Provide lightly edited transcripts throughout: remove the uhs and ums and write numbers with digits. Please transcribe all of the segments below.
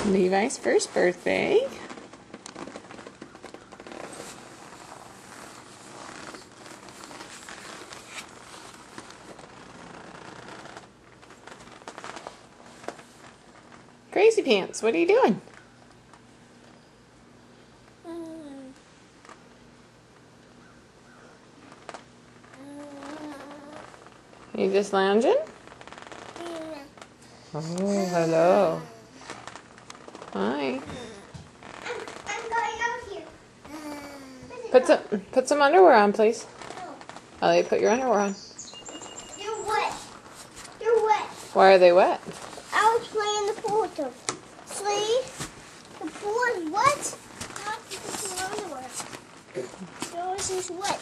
Levi's first birthday. Crazy Pants, what are you doing? You just lounging? Oh, hello. Hi. I'm going out here. Put some underwear on, please. No. Elliot, put your underwear on. You're wet. You're wet. Why are they wet? I was playing the pool with them. See? The pool is wet. I have to put some underwear. Yours is wet.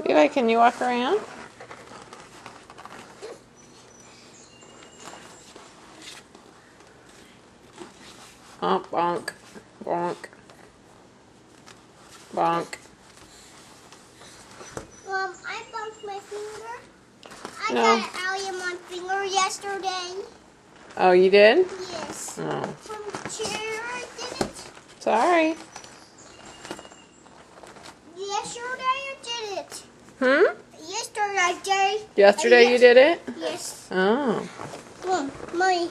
Levi, can you walk around? Oh, bonk. Bonk. Bonk. I bumped my finger. I No. got an alley on my finger yesterday. Oh, you did? Yes. Oh. From the chair, I did it. Sorry. Yesterday, I did it. Hmm? Yesterday, I did. Yesterday you did it? Yes. Oh. Mom, my